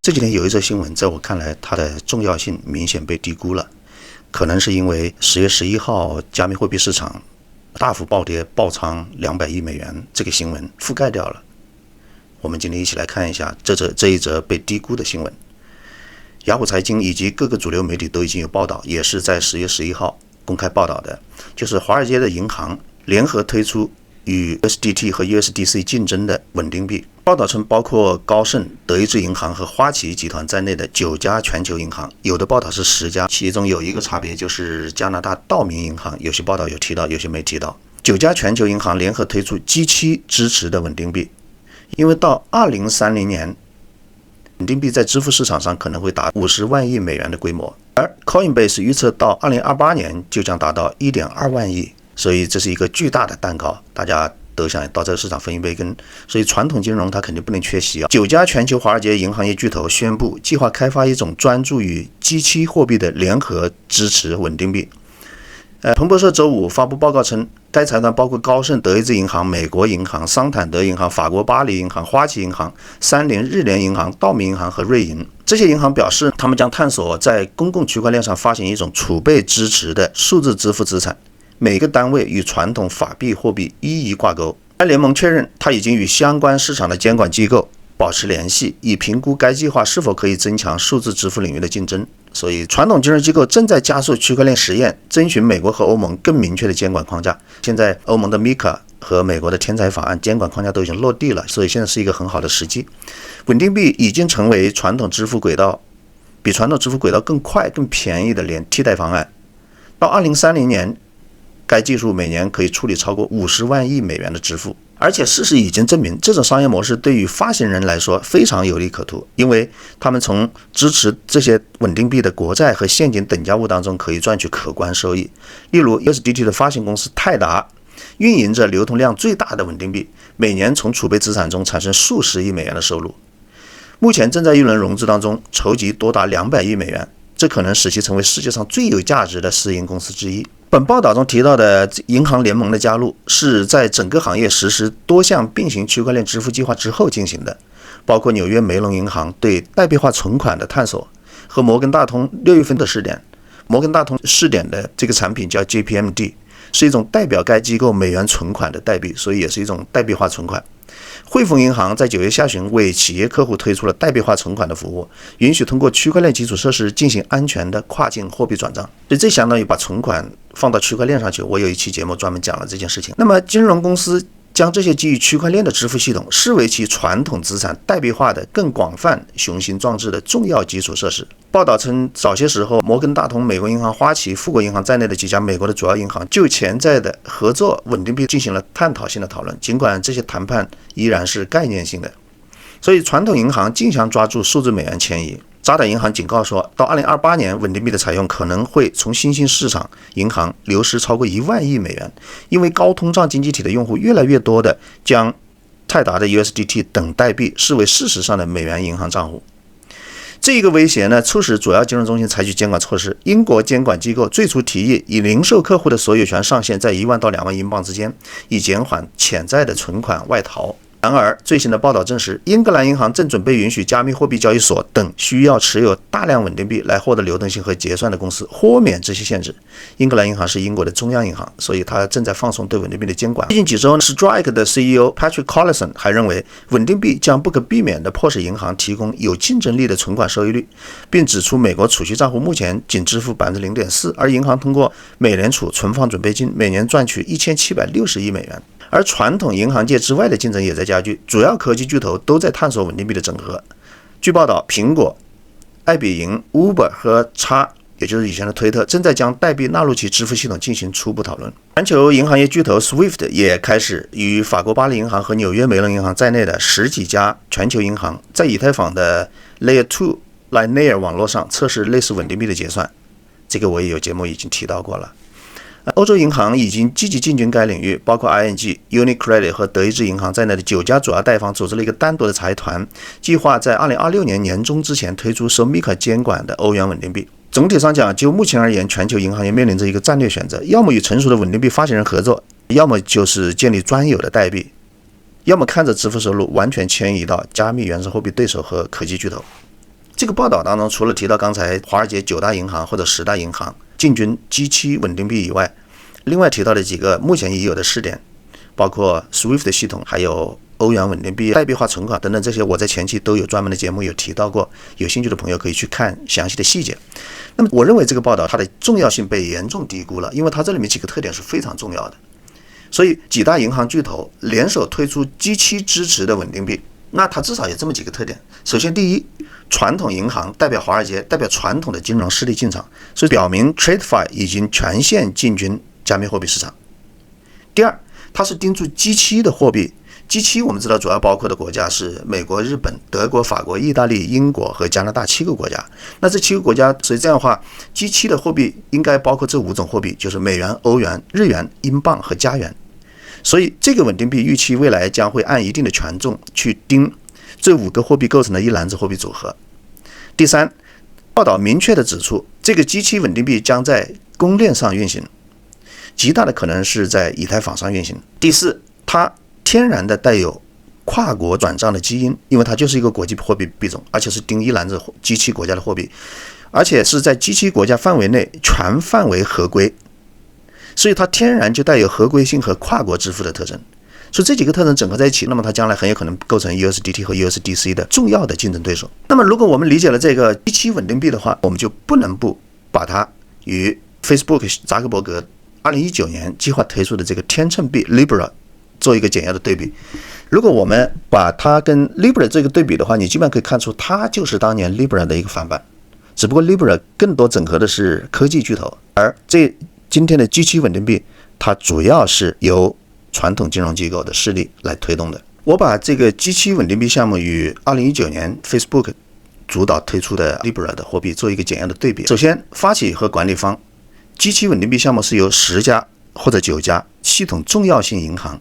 这几天有一则新闻，在我看来它的重要性明显被低估了，可能是因为10月11号加密货币市场大幅暴跌爆仓200亿美元这个新闻覆盖掉了。我们今天一起来看一下这一则被低估的新闻。雅虎财经以及各个主流媒体都已经有报道，也是在10月11号公开报道的，就是华尔街的银行联合推出与 USDT 和 USDC 竞争的稳定币。报道称，包括高盛、德意志银行和花旗集团在内的9家全球银行，有的报道是10家，其中有一个差别就是加拿大道明银行，有些报道有提到，有些没提到。9家全球银行联合推出 G7 支持的稳定币，因为到2030年，稳定币在支付市场上可能会达50万亿美元的规模，而 Coinbase 预测到2028年就将达到1.2万亿，所以这是一个巨大的蛋糕，大家都想到这个市场分一杯羹，所以传统金融它肯定不能缺席啊。9家全球华尔街银行业巨头宣布，计划开发一种专注于 G7 货币的联合支持稳定币。彭博社周五发布报告称，该财团包括高盛、德意志银行、美国银行、桑坦德银行、法国巴黎银行、花旗银行、三菱日联银行、道明银行和瑞银。这些银行表示，他们将探索在公共区块链上发行一种储备支持的数字支付资产，每个单位与传统法币货币一一挂钩。该联盟确认，它已经与相关市场的监管机构保持联系，以评估该计划是否可以增强数字支付领域的竞争。所以传统金融机构正在加速区块链实验，征询美国和欧盟更明确的监管框架。现在欧盟的 MiCA 和美国的天才法案监管框架都已经落地了，所以现在是一个很好的时机。稳定币已经成为传统支付轨道比传统支付轨道更快更便宜的替代方案。到2030年，该技术每年可以处理超过50万亿美元的支付，而且事实已经证明，这种商业模式对于发行人来说非常有利可图，因为他们从支持这些稳定币的国债和现金等价物当中可以赚取可观收益。例如 USDT 的发行公司泰达运营着流通量最大的稳定币，每年从储备资产中产生数十亿美元的收入，目前正在一轮融资当中筹集多达200亿美元，这可能使其成为世界上最有价值的私营公司之一。本报道中提到的银行联盟的加入，是在整个行业实施多项并行区块链支付计划之后进行的，包括纽约梅隆银行对代币化存款的探索和摩根大通6月份的试点。摩根大通试点的这个产品叫 JPMD， 是一种代表该机构美元存款的代币，所以也是一种代币化存款。汇丰银行在9月下旬为企业客户推出了代币化存款的服务，允许通过区块链基础设施进行安全的跨境货币转账。所以这相当于把存款放到区块链上去，我有一期节目专门讲了这件事情。那么金融公司将这些基于区块链的支付系统视为其传统资产代币化的更广泛雄心壮志的重要基础设施。报道称，早些时候摩根大通、美国银行、花旗、富国银行在内的几家美国的主要银行就潜在的合作稳定币进行了探讨性的讨论，尽管这些谈判依然是概念性的。所以传统银行竞相抓住数字美元迁移。渣打银行警告说，到2028年，稳定币的采用可能会从新兴市场银行流失超过1万亿美元，因为高通胀经济体的用户越来越多的将泰达的 USDT 等代币视为事实上的美元银行账户。这一个威胁呢，促使主要金融中心采取监管措施。英国监管机构最初提议以零售客户的所有权上限在1万到2万英镑之间，以减缓潜在的存款外逃。然而，最新的报道证实，英格兰银行正准备允许加密货币交易所等需要持有大量稳定币来获得流动性和结算的公司豁免这些限制。英格兰银行是英国的中央银行，所以它正在放松对稳定币的监管。最近几周 Strike 的 CEO Patrick Collison 还认为，稳定币将不可避免地迫使银行提供有竞争力的存款收益率，并指出美国储蓄账户目前仅支付 0.4%， 而银行通过美联储存放准备金每年赚取1760亿美元。而传统银行界之外的竞争也在加剧，主要科技巨头都在探索稳定币的整合。据报道，苹果、爱彼迎、Uber 和也就是以前的推特正在将代币纳入其支付系统进行初步讨论。全球银行业巨头 Swift 也开始与法国巴黎银行和纽约梅隆银行在内的10几家全球银行在以太坊的 Layer 2 Linear 网络上测试类似稳定币的结算，这个我也有节目已经提到过了。欧洲银行已经积极进军该领域，包括 ING、UniCredit 和德意志银行在内的9家主要贷方组织了一个单独的财团，计划在2026年年中之前推出受 MiCA 监管的欧元稳定币。总体上讲，就目前而言，全球银行业面临着一个战略选择，要么与成熟的稳定币发行人合作，要么就是建立专有的代币，要么看着支付收入完全迁移到加密原始货币对手和科技巨头。这个报道当中，除了提到刚才华尔街9大银行或者10大银行进军G7稳定币以外，另外提到的几个目前已有的试点，包括 SWIFT 系统，还有欧元稳定币、代币化存款等等，这些我在前期都有专门的节目有提到过，有兴趣的朋友可以去看详细的细节。那么我认为这个报道它的重要性被严重低估了，因为它这里面几个特点是非常重要的。所以几大银行巨头联手推出 G7支持的稳定币，那它至少有这么几个特点。首先第一，传统银行代表华尔街，代表传统的金融势力进场，所以表明 TradFi 已经全线进军加密货币市场。第二，它是盯住 G7 的货币。G7 我们知道主要包括的国家是美国、日本、德国、法国、意大利、英国和加拿大7个国家。那这7个国家，所以这样的话 ，G7 的货币应该包括这5种货币，就是美元、欧元、日元、英镑和加元。所以这个稳定币预期未来将会按一定的权重去盯这5个货币构成的一篮子货币组合。第三，报道明确地指出，这个 G7 稳定币将在公链上运行，极大的可能是在以太坊上运行。第四，它天然的带有跨国转账的基因，因为它就是一个国际货币币种，而且是盯一篮子 G7 国家的货币，而且是在 G7 国家范围内全范围合规，所以它天然就带有合规性和跨国支付的特征。所以这几个特征整合在一起，那么它将来很有可能构成 USDT 和 USDC 的重要的竞争对手。那么如果我们理解了这个G7稳定币的话，我们就不能不把它与 Facebook 扎克伯格2019年计划推出的这个天秤币 Libra 做一个简要的对比。如果我们把它跟 Libra 这个对比的话，你基本上可以看出它就是当年 Libra 的一个翻版，只不过 Libra 更多整合的是科技巨头，而今天的 G7 稳定币它主要是由传统金融机构的势力来推动的。我把这个 G7 稳定币项目与2019年 Facebook 主导推出的 Libra 的货币做一个简要的对比。首先，发起和管理方 G7 稳定币项目是由10家或者9家系统重要性银行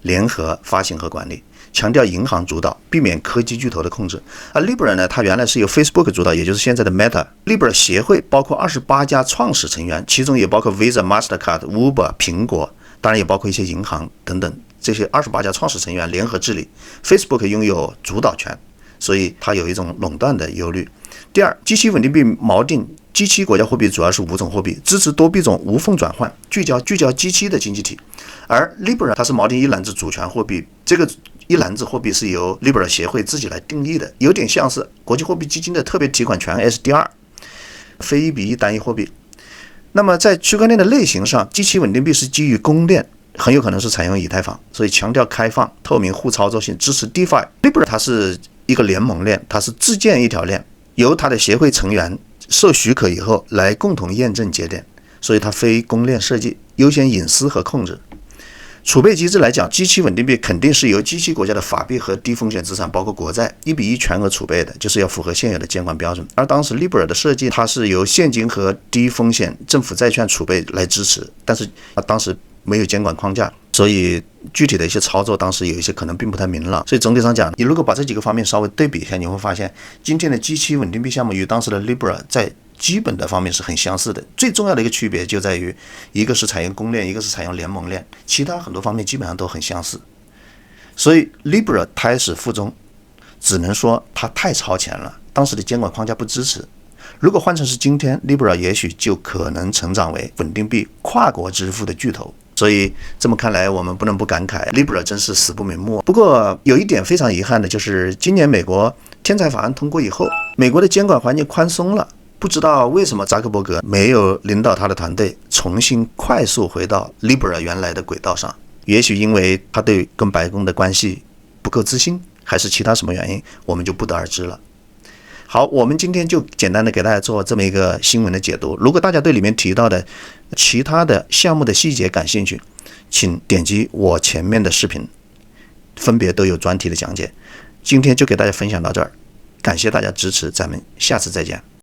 联合发行和管理，强调银行主导，避免科技巨头的控制。而 Libra 呢，它原来是由 Facebook 主导，也就是现在的 Meta。Libra 协会包括28家创始成员，其中也包括 Visa、Mastercard、Uber、苹果，当然也包括一些银行等等，这些28家创始成员联合治理。Facebook 拥有主导权，所以它有一种垄断的忧虑。第二， G7 稳定币锚定 G7 国家货币主要是5种货币，支持多币种无缝转换，聚焦 G7 的经济体。而 Libra 它是锚定一篮子主权货币，这个一篮子货币是由 Libra 协会自己来定义的，有点像是国际货币基金的特别提款权 SDR， 非1:1单一货币。那么在区块链的类型上， G7 稳定币是基于公链，很有可能是采用以太坊，所以强调开放、透明、互操作性，支持 DeFi。Libra 它是一个联盟链，它是自建一条链，由它的协会成员受许可以后来共同验证节点，所以它非公链设计，优先隐私和控制。储备机制来讲， G7 稳定币肯定是由 G7 国家的法币和低风险资产，包括国债1:1全额储备的，就是要符合现有的监管标准。而当时 Libra 的设计，它是由现金和低风险政府债券储备来支持，但是当时没有监管框架，所以具体的一些操作当时有一些可能并不太明朗。所以总体上讲，你如果把这几个方面稍微对比一下，你会发现今天的 G7 稳定币项目与当时的 Libra 在基本的方面是很相似的，最重要的一个区别就在于一个是采用公链，一个是采用联盟链，其他很多方面基本上都很相似。所以 Libra 胎死腹中，只能说它太超前了，当时的监管框架不支持。如果换成是今天， Libra 也许就可能成长为稳定币跨国支付的巨头。所以这么看来，我们不能不感慨 Libra 真是死不瞑目。不过有一点非常遗憾的就是，今年美国天才法案通过以后，美国的监管环境宽松了，不知道为什么扎克伯格没有领导他的团队重新快速回到 Libra 原来的轨道上。也许因为他对跟白宫的关系不够自信，还是其他什么原因，我们就不得而知了。好，我们今天就简单的给大家做这么一个新闻的解读。如果大家对里面提到的其他的项目的细节感兴趣，请点击我前面的视频，分别都有专题的讲解。今天就给大家分享到这儿，感谢大家支持，咱们下次再见。